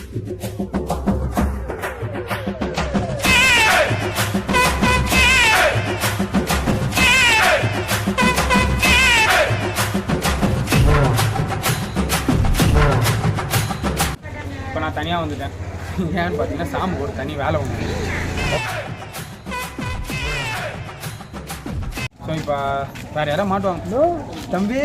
இப்போ நான் தனியாக வந்துட்டேன். ஏன்னு பார்த்தீங்கன்னா சாமுக்கு ஒரு தனி வேலை ஒன்று. ஸோ இப்போ வேறு யாராவது மாட்டுவாங்க தம்பி.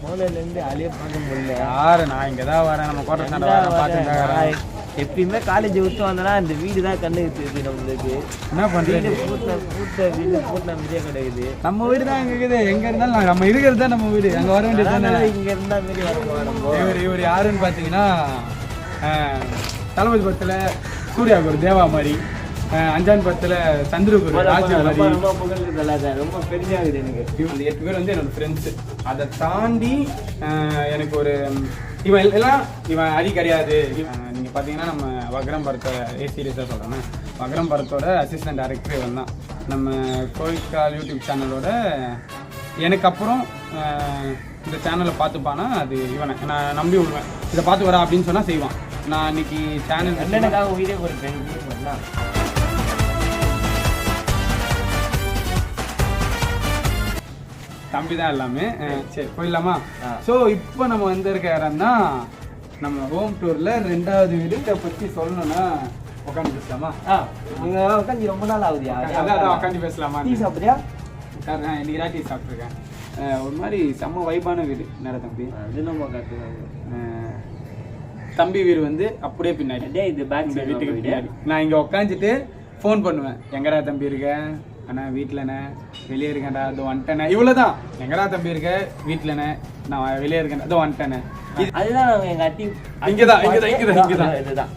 மோனிலேருந்து அழிய பார்க்க முடியல. யாரு நான் இங்கே தான் வரேன். நம்ம கோட்டை சண்டை பார்த்துட்டு எப்பயுமே காலேஜ் விட்டு வந்தோன்னா இந்த வீடு தான் கண்ணுக்கு தெரியுது நம்மளுக்கு. என்ன பண்ணுறது? பூட்ட வீடு பூட்டின மாதிரியே கிடையாது. நம்ம வீடு தான் இங்கே இருக்குது. எங்கே இருந்தாலும் நம்ம இருக்கிறது தான் நம்ம வீடு. அங்கே வர வேண்டியது தானே. இங்கே இருந்தால் மாரி வரணும். இவர் யாருன்னு பார்த்தீங்கன்னா தளபதி படத்தில் சூர்யாவுக்கு ஒரு தேவா மாதிரி, அஞ்சான் படத்தில் சந்திருக்கு ஒரு ராஜா மாதிரி. ரொம்ப புகழ்ந்து ரொம்ப பெருமையாகுது எனக்கு. இந்த 8 பேர் வந்து என்னோட ஃப்ரெண்ட்ஸு. அதை தாண்டி எனக்கு ஒரு இவன் அரி கிடையாது. நீங்கள் பார்த்தீங்கன்னா நம்ம வக்ரம் படத்தை சீரியஸாக சொல்கிறேன்னா வக்ரம் படத்தோட அசிஸ்டன்ட் டைரக்டர் இவன் தான். நம்ம கோயிக்கால் யூடியூப் சேனலோட எனக்கு அப்புறம் இந்த சேனலை பார்த்துப்பானா அது இவனை நான் நம்பி விடுவேன். இதை பார்த்து வரா அப்படின்னு சொன்னால் செய்வான். நான் இன்னைக்கு சேனல் என்னக்காக உயிரே ஒரு ஃப்ரெண்ட் தம்பி தான் எல்லாமே. சரி போயிடலாமா? ஸோ இப்போ நம்ம வந்து இருக்க இடம்னா நம்ம ஹோம் டூரில் 2வது வீடு. இதை பற்றி சொல்லணும்னா உட்காந்து பேசலாமா? நீங்கள் உட்காந்து ரொம்ப நாள் ஆகுதியா? அதான் உட்காந்து பேசலாமா? டீ சாப்பிட்றியா? இன்னைக்கு தான் டீ சாப்பிட்ருக்கேன். ஒரு மாதிரி செம்ம வைப்பான வீடு. நேர தம்பி அது நம்ம கற்றுக்காங்க. தம்பி வீடு வந்து அப்படியே பின்னாடி இது பேக் வீட்டுக்கு பின்னாடி. நான் இங்கே உட்காந்துட்டு ஃபோன் பண்ணுவேன். எங்கடா தம்பி இருக்கேன்? அண்ணா வீட்டிலண்ணே, வெளியே இருக்கேன்டா, அதோ வந்துட்டேண்ணே. இவ்வளோதான். எங்கடா தம்பி இருக்க? வீட்டிலண்ணே, நான் வெளியே இருக்கேன், அதோ வந்துட்டேண்ணே. அதுதான் எங்கள் அட்டி இங்கேதான்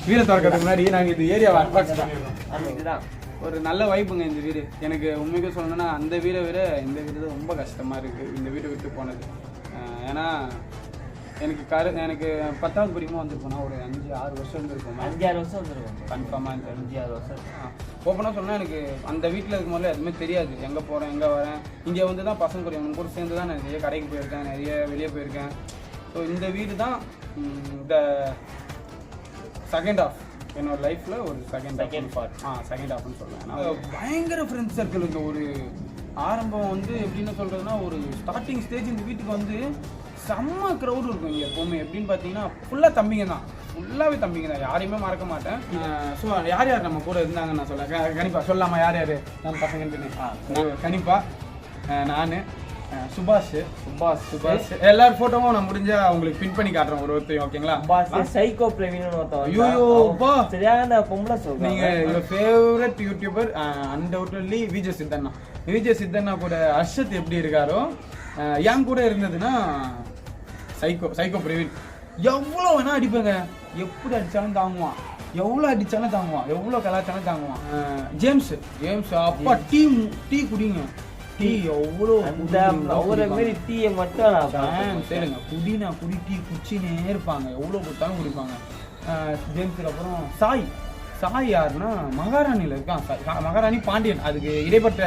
வீடை திறக்கிறதுக்கு முன்னாடி நாங்கள் இந்த ஏரியாவை அன்பாக்ஸ் பண்ணிடுறோம். இதுதான் ஒரு நல்ல வைப்புங்க இந்த வீடு. எனக்கு உண்மைக்கு சொல்லணும்னா அந்த வீடை விட இந்த வீடு தான் ரொம்ப கஷ்டமாக இருக்குது, இந்த வீட்டை விட்டு போனது. ஏன்னா எனக்கு 10வது படிக்கும்போது வந்துருக்கோம்னா ஒரு 5-6 வருஷம் இருந்திருக்கும். 5-6 வருஷம் வந்துருக்கும் கன்ஃபார்மாக. 5-6 வருஷம் ஓப்பனாக சொன்னால் எனக்கு அந்த வீட்டில் இருக்கும் போது எதுவுமே தெரியாது. எங்கே போகிறேன் எங்கே வரேன். இங்கே வந்து தான் பசங்க கூட சேர்ந்து தான் நிறைய கடைக்கு போயிருக்கேன், நிறைய வெளியே போயிருக்கேன். ஸோ இந்த வீடு தான் இந்த செகண்ட் ஆஃப் என்னோட லைஃப்பில் ஒரு செகண்ட் ஆஃப்னு சொல்லுவேன். பயங்கர ஃப்ரெண்ட்ஸ் சர்க்கிள். இந்த ஒரு ஆரம்பம் வந்து எப்படின்னு சொல்கிறதுனா ஒரு ஸ்டார்டிங் ஸ்டேஜ் இந்த வீட்டுக்கு வந்து செம்ம க்ரௌடு இருக்கும் இங்கே எப்போவுமே. எப்படின்னு பார்த்தீங்கன்னா ஃபுல்லாக தம்பிங்க தான், ஃபுல்லாகவே தம்பிங்க தான். யாரையுமே மறக்க மாட்டேன். ஸோ யார் யார் நம்ம கூட இருந்தாங்கன்னு நான் சொல்ல கணிப்பா சொல்லாமா? யார் யார் நம்ம பசங்கன்ட்டு? கணிப்பா, நான், சுபாஷ் எல்லாரும் ஃபோட்டோவும் நான் முடிஞ்சா உங்களுக்கு பின் பண்ணி காட்டுறேன் ஒருத்தர். ஓகேங்களா? சைக்கோ பிரவீன் ஒருத்தர். ஐயோப்பா சரியான பொம்பளை சொல்லுங்க. நீங்கள் ஃபேவரட் யூடியூபர் அன்டவுட்லி விஜய் சித்தண்ணா. விஜய் சித்தண்ணா கூட அர்ஷத் எப்படி இருக்காரோ என் கூட இருந்ததுன்னா சைக்கோ பிரவீன். எவ்வளோ வேணா அடிப்பேங்க, எப்படி அடித்தாலும் தாங்குவான், எவ்வளோ அடித்தாலும் தாங்குவான், எவ்வளோ கலாச்சாரம் தாங்குவான். ஜேம்ஸ் அப்பா டீ குடிங்க. டீ எவ்வளோ அவரை மாரி டீயை மட்டும் சரிங்க குடி டீ குச்சினே இருப்பாங்க, எவ்வளோ கொடுத்தாலும் குடிப்பாங்க. ஜேம்ஸுக்கு அப்புறம் சாய் யாருன்னா மகாராணியில் இருக்கான். மகாராணி பாண்டியன், அதுக்கு இடைப்பட்ட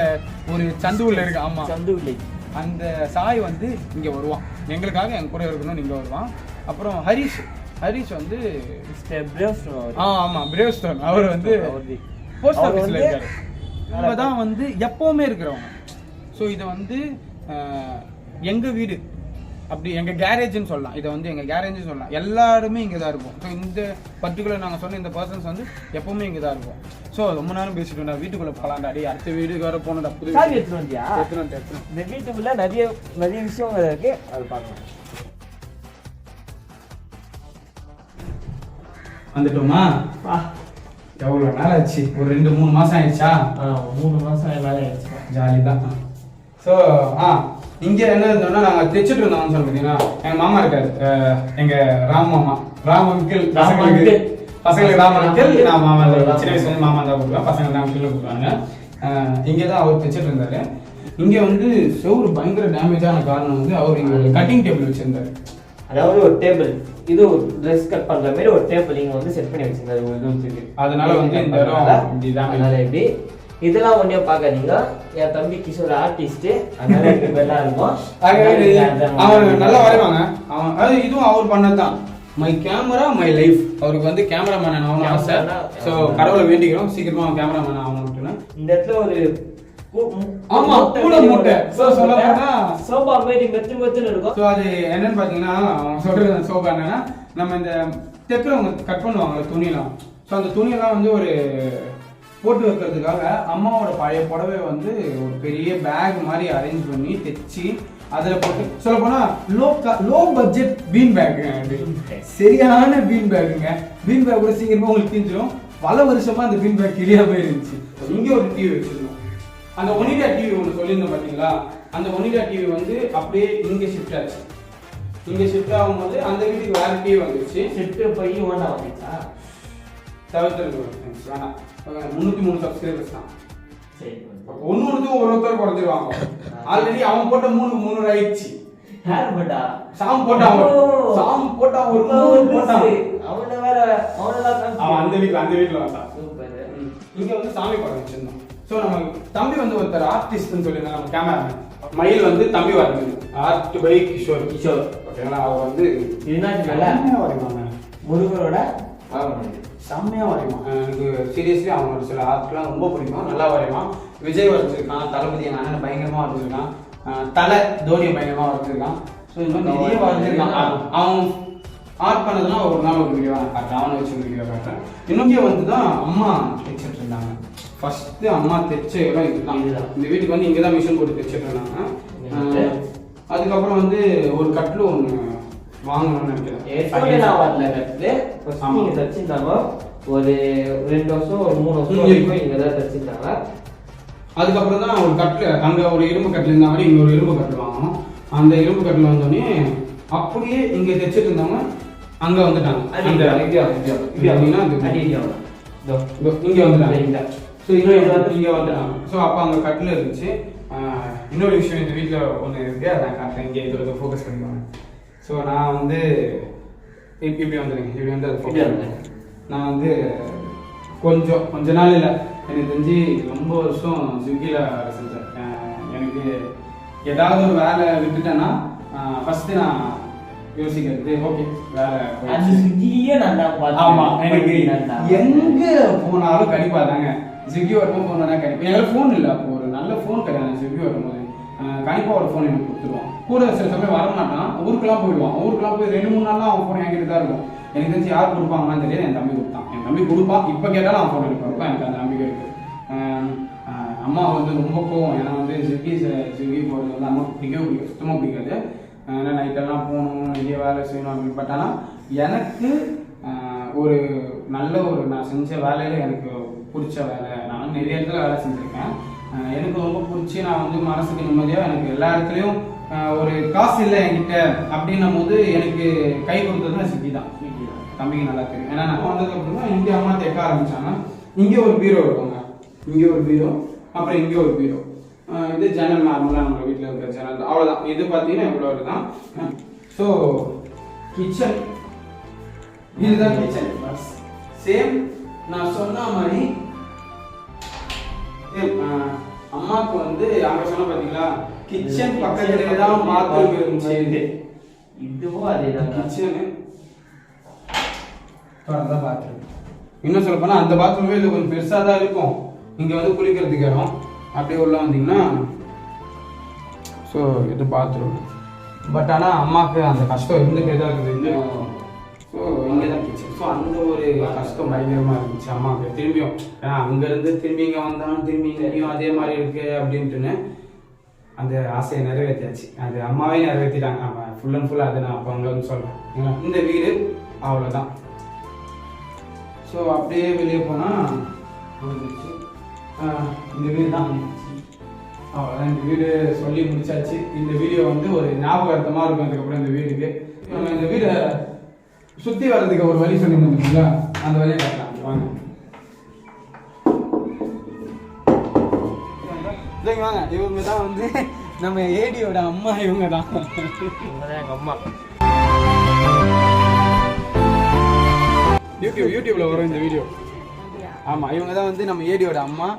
ஒரு சந்துவில் இருக்கு. ஆமாம், சந்துவில்லை. அந்த சாய் வந்து இங்கே வருவான், எங்களுக்காக என் கூட இருக்கணும்னு இங்கே வருவான். அப்புறம் ஹரிஷ் வந்து ஆமாம் பிரேவ் ஸ்டோன். அவர் வந்து போஸ்ட் ஆஃபீஸில் இருக்காரு. இவங்க தான் வந்து எப்போவுமே இருக்கிறவங்க. ஸோ இதை வந்து எங்கள் வீடு அப்படி எங்கள் கேரேஜ்னு சொல்லலாம். இதை வந்து எங்கள் கேரேஜ்னு சொல்லலாம். எல்லாருமே இங்கே தான் இருப்போம். ஸோ இந்த பர்டிகுலர் நாங்கள் சொன்ன இந்த பர்சன்ஸ் வந்து எப்போவுமே இங்கே தான் இருப்போம். ஸோ ரொம்ப நேரம் பேசிட்டு வீட்டுக்குள்ளே போகலாண்டாடி, அடுத்த வீட்டுக்கு வர போனோட புது எடுத்துட்டு இந்த வீட்டுக்குள்ளே நிறைய விஷயம் இருக்கு, அது பார்க்கலாம். வந்துட்டோமா? எவ்வளோ நாள் ஆச்சு? ஒரு 2-3 மாதம் ஆயிடுச்சா? 3 மாதம் மேலே ஆயிடுச்சு. ஜாலி தான். ஸோ இங்கே என்ன இருந்தோம்னா நாங்கள் தைச்சிட்டு இருந்தோம்னு சொல்லிட்டீங்கன்னா எங்கள் மாமா இருக்காரு, எங்கள் ராம் அங்கிள். பசங்களுக்கு ராம் அங்கிள், நான் மாமா. சின்ன வயசுல மாமா தான் கூப்பிடுவேன், பசங்க தான் அங்கிள் கூப்பிடுவாங்க. இங்கே தான் அவர் தைச்சிட்டு இருந்தாரு. இங்கே வந்து செவுரு பயங்கர டேமேஜான காரணம் வந்து அவர் இங்கே கட்டிங் டேபிள் வச்சிருந்தாரு. அதாவது ஒரு டேபிள், இது ட்ரெஸ் கட் பண்ற மாதிரி ஒரு டேபிள் இங்க வந்து செட் பண்ணி வச்சிருக்காரு. அதனால வந்து இந்த இடம் இதுதான். அதனால எப்படி இதெல்லாம் ஒன்னே பார்க்காதீங்க. என் தம்பி கிஷோர் ஆர்டிஸ்ட், அதனால நல்லா இருக்கும். அவன் நல்லா வரைவாங்க. அவன் அது இதுவும் அவர் பண்ணதான். My camera my life. அவருக்கு வந்து கேமராமேன் ஆகணும் ஆசை. ஸோ கடவுளை வேண்டிக்கிறோம் சீக்கிரமா கேமராமேன் ஆகணும்னு. இந்த இடத்துல ஒரு ஆமா கூட மூட்டை சொல்ல போனா சோபா மாதிரி மெத்து இருக்கும். ஸோ அது என்னன்னு பாத்தீங்கன்னா அவன் சொல்றது சோபா என்னன்னா நம்ம இந்த தைக்கிறவங்க கட் பண்ணுவாங்க துணியெல்லாம். ஸோ அந்த துணியெல்லாம் வந்து ஒரு போட்டு வைக்கிறதுக்காக அம்மாவோட பழைய புடவை வந்து ஒரு பெரிய பேக் மாதிரி அரேஞ்ச் பண்ணி தைச்சி அதில் போட்டு சொல்ல போனா லோ பட்ஜெட் பீன் பேக்குங்க. சரியான பீன் பேக்குங்க. பீன் பேக் கூட சீக்கிரமா உங்களுக்கு தெரிஞ்சிடும். பல வருஷமா அந்த பீன் பேக் கிளியாம இருந்துச்சு. இங்கே ஒரு டிவி வச்சிருந்தோம். அந்த ஒனிடா டிவி ஒன்று சொல்லியிருந்தோம் பார்த்தீங்களா, அந்த ஒனிடா டிவி வந்து அப்படியே இங்கே ஷிஃப்ட் ஆச்சு. இங்கே ஷிஃப்ட் ஆகும்போது அந்த வீட்டுக்கு வேற டிவி வந்துச்சு. ஷிஃப்ட் போய் ஓனா வந்துச்சா தவிர்த்து வேணாம். 303 சப்ஸ்கிரைபர்ஸ் தான். சரி, ஒன்னொன்னுக்கும் ஒருத்தர் குறைஞ்சிருவாங்க. ஆல்ரெடி அவன் போட்ட 300 ஆயிடுச்சு. யார் போட்டா? சாம் போட்டான் ஒரு 3 போட்டான். அவன வேற அவன் அந்த வீட்ல வந்தான். சூப்பர். இங்க வந்து சாமி படம் வச்சிருந்தோம். ஸோ நம்ம தம்பி வந்து ஒருத்தர் ஆர்டிஸ்ட்னு சொல்லியிருந்தாங்க. நம்ம கேமராமேன் மயில் வந்து தம்பி வரைஞ்சது ஆர்ட் பை கிஷோர். ஓகேங்களா? அவர் வந்து வரைவாங்க. முருகரோட செம்மையா வரைவான். எனக்கு சீரியஸ்லி அவனோட சில ஆர்ட்லாம் ரொம்ப பிடிக்கும். நல்லா வரைவான். விஜய் வரைஞ்சிருக்கான், தளபதி என் அண்ணனை பயங்கரமா வரைஞ்சிருக்கான், தலை தோனியை பயங்கரமா வரைஞ்சிருக்கான். ஸோ இந்த மாதிரி நிறைய வரைஞ்சிருக்கான். அவன் ஆர்ட் பண்ணதுன்னா ஒரு நாள் ஒரு வீடியோ நான் காட்டுறேன். அவனை வச்சு வீடியோ காட்டுறேன். இன்னொங்கே வந்து தான் அம்மா தைச்சிட்டு இருந்தாங்க. ஃபர்ஸ்ட் அம்மா தைச்ச இடம் இதுதான். இந்த வீட்டுக்கு வந்து இங்கே தான் மிஷின் போட்டு தைச்சிட்டு இருந்தாங்க. அதுக்கப்புறம் வந்து ஒரு கட்லு ஒன்று வாங்கணும்னு நினைக்கிறேன். ஒரு 2 வருஷம் ஒரு 3 வருஷம் வரைக்கும் இங்க தான் தச்சிருந்தாங்க. அதுக்கப்புறம் தான் ஒரு கட்டில் அங்கே ஒரு இரும்பு கட்டில் இருந்த மாதிரி இங்கே ஒரு இரும்பு கட்டில் வாங்கணும். அந்த இரும்பு கட்டில் வந்தோடனே அப்படியே இங்கே தைச்சிட்டு இருந்தவங்க அங்கே வந்துட்டாங்க. இங்கே வந்துட்டாங்க. ஸோ இங்கே வந்துட்டாங்க. ஸோ அப்போ அங்கே கட்டில் இருந்துச்சு. இன்னொரு விஷயம் இந்த வீட்டில் ஒன்று இருக்குது, அதை நான் காட்டுறேன். இங்கே இதில் ஃபோக்கஸ் பண்ணிக்குவாங்க. ஸோ நான் வந்து இப்படி வந்துடுங்க. இப்படி வந்து அது ஃபோக்கஸ். நான் வந்து கொஞ்ச நாள் இல்லை, எனக்கு தெரிஞ்சு ரொம்ப வருஷம் ஸ்விக்கியில் வேலை செஞ்சேன். எனக்கு ஏதாவது ஒரு வேலை விட்டுட்டேன்னா ஃபஸ்ட்டு நான் யோசிக்கிறது ஓகே வேலை. ஆமாம், எனக்கு எங்கே போனாலும் கண்டிப்பாக தாங்க ஸ்விக்கி வரும்போது போனோன்னா கண்டிப்பாக. எனக்கு ஃபோன் இல்லை, அப்போ ஒரு நல்ல ஃபோன் கிடையாது. ஸ்விக்கி வரும்போது கண்டிப்பாக ஒரு ஃபோன் எனக்கு கொடுத்துருவான். கூட சில சமயம் வரமாட்டான், ஊருக்கெல்லாம் போயிடுவான். ஊருக்கெல்லாம் போய் 2-3 நாள்லாம் அவன் ஃபோன் என்கிட்ட தான் இருக்கும். எனக்கு தெரிஞ்சு யார் கொடுப்பாங்கன்னு தெரியாது. என் தம்பி கொடுத்தான். என் தம்பி கொடுப்பான். இப்போ கேட்டாலும் அவன் ஃபோன் எடுப்பான். எனக்கு அந்த நம்பிக்கை இருக்குது. அம்மா வந்து ரொம்ப கோவம். ஏன்னா வந்து ஸ்விக்கி போகிறது வந்து அம்மா பிடிக்கவே சுத்தமாக பிடிக்காது. ஏன்னா நைட்டெல்லாம் போகணும், நிறைய வேலை செய்யணும் அப்படின்னு. பட் ஆனால் எனக்கு ஒரு நல்ல ஒரு நான் செஞ்ச வேலையில் எனக்கு பிடிச்ச வேலை. நான் நிறைய இடத்துல வேலை செஞ்சுருக்கேன். எனக்கு ரொம்ப பிடிச்சி நான் வந்து மனசுக்கு நிம்மதியாக எனக்கு எல்லா இடத்துலையும் ஒரு காசு இல்லை என்கிட்ட அப்படின்னும் போது எனக்கு கை கொடுத்ததுன்னா ஸ்விக்கி தான். தம்பிக்கு நல்லா தெரியும். ஏன்னா நான் வந்ததுக்கு அப்புறம் தான் இங்கே அம்மா தைக்க ஆரம்பித்தாங்க. இங்கே ஒரு பீரோ இருக்குங்க, இங்கே ஒரு பீரோ, அப்புறம் இங்கே ஒரு பீரோ. இது ஜன்னல் நார்மலாக நம்ம வீட்டில் இருக்கிற ஜன்னல். அவ்வளோதான். இது பார்த்தீங்கன்னா இவ்வளோ தான். ஸோ கிச்சன், இதுதான் கிச்சன். சேம் நான் சொன்ன மாதிரி அம்மாவுக்கு வந்து அங்கே சொன்ன பார்த்தீங்களா, கிச்சன் பக்கத்துலேயே தான் பாத்ரூம் இருந்துச்சு. இதுவும் அதே தான். கிச்சனு தான் பாத்ரூம். இன்னும் சொல்ல போனால் அந்த பாத்ரூமே இது கொஞ்சம் பெருசாக தான் இருக்கும். இங்கே வந்து குளிக்கிறதுக்கு இடம். அப்படியே உள்ள வந்தீங்கன்னா ஸோ இது பாத்ரூம். பட் ஆனால் அம்மாவுக்கு அந்த கஷ்டம் இருந்துகிட்டே தான் இருக்குது. ஸோ இங்கே தான் கிச்சன். ஸோ அந்த ஒரு கஷ்டம் பயங்கரமாக இருந்துச்சு அம்மாவுக்கு. திரும்பியும் ஏன்னா அங்கேருந்து திரும்பி இங்கே வந்தாலும் திரும்பி இங்கேயும் அதே மாதிரி இருக்கு அப்படின்ட்டுன்னு அந்த ஆசையை நிறைவேற்றியாச்சு. அது அம்மாவே நிறைவேற்றிட்டாங்க. அவன் ஃபுல் அண்ட் ஃபுல் அது நான் அப்போ அங்கே வந்து சொல்கிறேன். இந்த வீடு அவ்வளோதான். ஸோ அப்படியே வெளியே போனால் இந்த வீடு தான். அவ்வளோதான். இந்த வீடு சொல்லி முடிச்சாச்சு. இந்த வீடியோ வந்து ஒரு ஞாபகார்த்தமாக இருக்கும். அதுக்கப்புறம் இந்த வீடுக்கு நம்ம இந்த வீடை சுற்றி வர்றதுக்கு ஒரு வழி சொல்லியிருந்தோம்ல, அந்த வழியை காட்டலாம் வாங்க. வாங்க, இவங்க தான் வந்து நம்ம ஏடியோட அம்மா. இவங்க தான் எங்கள் அம்மா. யூடியூப்ல வரும் இந்த வீடியோ. ஆமாம், இவங்க தான் வந்து நம்ம ஏடியோட அம்மா.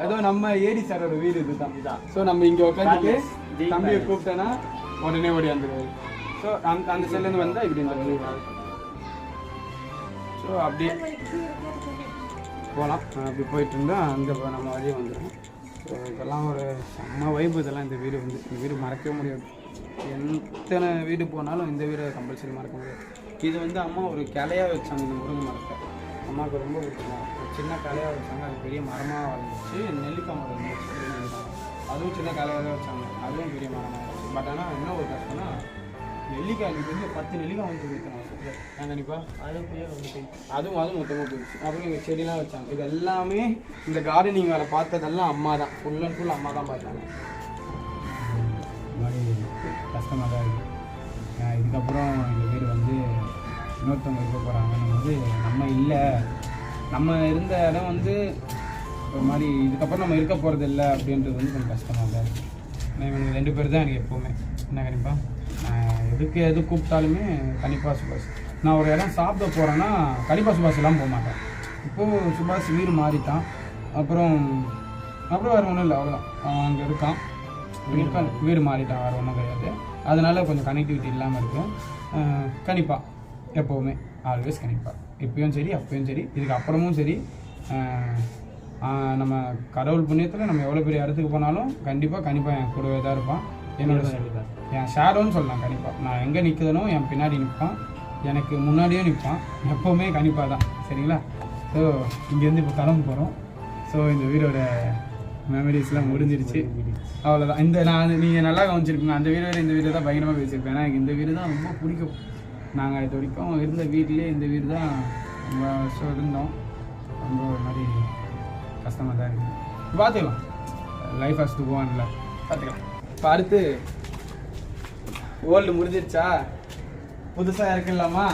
அதோ நம்ம ஏடி சாரோட வீடு இதுதான். ஸோ நம்ம இங்கே உட்காந்துட்டு தம்பியை கூப்பிட்டேன்னா உடனே ஓடி வந்துடுவாரு. ஸோ அந்த செல்லேருந்து வந்தால் இப்படி இந்த ஸோ அப்படியே போகலாம். அப்படி போயிட்டு இருந்தால் அங்கே நம்ம வழியே வந்துடும். ஸோ இதெல்லாம் ஒரு செம்ம வைப்பு. இதெல்லாம் இந்த வீடு மறக்கவே முடியாது. எத்தனை வீடு போனாலும் இந்த வீடை கம்பல்சரி மறக்க முடியாது. இது வந்து அம்மா ஒரு கிளையாக வச்சாங்க. இந்த முருங்கை மரத்தை அம்மாவுக்கு ரொம்ப பிடிச்சோம். ஒரு சின்ன கிளையாக வச்சாங்க, அது பெரிய மரமாக வளர்ந்துச்சு. நெல்லிக்காய் மரம் இருந்துச்சு, அதுவும் சின்ன கிளையாக தான் வச்சாங்க, அதுவும் பெரிய மரமாக இருந்துச்சு. பட் ஆனால் என்ன ஒரு கஷ்டம்னா நெல்லிக்காய்க்கு வந்து 10 நெல்லிக்காய் வந்து வைக்கணும். நான் நினைப்பா அதுவும் மொத்தமாக போயிடுச்சு. அப்புறம் இங்கே செடியெலாம் வச்சாங்க. இது எல்லாமே இந்த கார்டனிங் வேலை பார்த்ததெல்லாம் அம்மா தான், ஃபுல் அண்ட் ஃபுல் அம்மா தான் பார்த்தாங்க. மாதிரி கஷ்டமாக தான் இருக்குது. இதுக்கப்புறம் எங்கள் வீடு வந்து இன்னொருத்தவங்க இருக்க போகிறாங்கன்னு வந்து நம்ம இல்லை, நம்ம இருந்த இடம் வந்து ஒரு மாதிரி இதுக்கப்புறம் நம்ம இருக்க போகிறது இல்லை அப்படின்றது வந்து கொஞ்சம் கஷ்டமாக தான் இருக்குது. இவங்க 2 பேர் தான் எனக்கு எப்போவுமே. என்ன கண்டிப்பாக எது கூப்பிட்டாலுமே கண்டிப்பாக சுபாஷ். நான் ஒரு இடம் சாப்பிட போகிறேன்னா கண்டிப்பாக சுபாஷ் எல்லாம் போக மாட்டேன். இப்போது சுபாஷ் வீடு மாறிட்டான். அப்புறம் வேறு ஒன்றும் இல்லை, அவ்வளோதான். அங்கே இருக்கான், வீடு மாறிட்டான், வேறு ஒன்றும் கிடையாது. அதனால கொஞ்சம் கனெக்டிவிட்டி இல்லாமல் இருக்கும். கண்டிப்பாக எப்போவுமே ஆல்வேஸ் கண்டிப்பாக, இப்போயும் சரி அப்போயும் சரி இதுக்கு அப்புறமும் சரி. நம்ம கடவுள் புண்ணியத்தில் நம்ம எவ்வளோ பெரிய இடத்துக்கு போனாலும் கண்டிப்பாக என் கூடவே தான் இருப்பான். என் ஷேடோன்னு சொல்லலாம். கண்டிப்பாக நான் எங்கே நிற்குதனோ என் பின்னாடி நிற்பான், எனக்கு முன்னாடியும் நிற்பான். எப்போவுமே கண்டிப்பாக தான். சரிங்களா? ஸோ இங்கேருந்து இப்போ கிளம்ப போகிறோம். ஸோ இந்த வீடோட மெமரிஸ்லாம் முடிஞ்சிருச்சு, அவ்வளோதான். நீங்கள் நல்லா கவனிச்சிருப்பீங்க, அந்த வீடு இந்த வீடு தான் பயங்கரமாக பேசியிருப்பேன். ஏன்னா எனக்கு இந்த வீடு தான் ரொம்ப பிடிக்கும். நாங்கள் இது வரைக்கும் இருந்த வீட்லேயே இந்த வீடு தான் ரொம்ப வருஷம் இருந்தோம். ரொம்ப ஒரு மாதிரி கஷ்டமாக தான் இருக்குது. பார்த்துக்கலாம், லைஃப் ஹஸ் டு கோ ஆன்ல, பார்த்துக்கலாம். இப்போ அடுத்து ஓல்டு முடிஞ்சிருச்சா, புதுசாக இருக்குல்லாமா,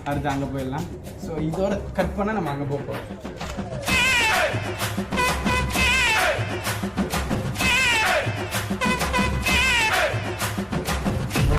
அடுத்து அங்கே போயிடலாம். ஸோ இதோட கட் பண்ணால் நம்ம அங்கே போக போகிறோம்.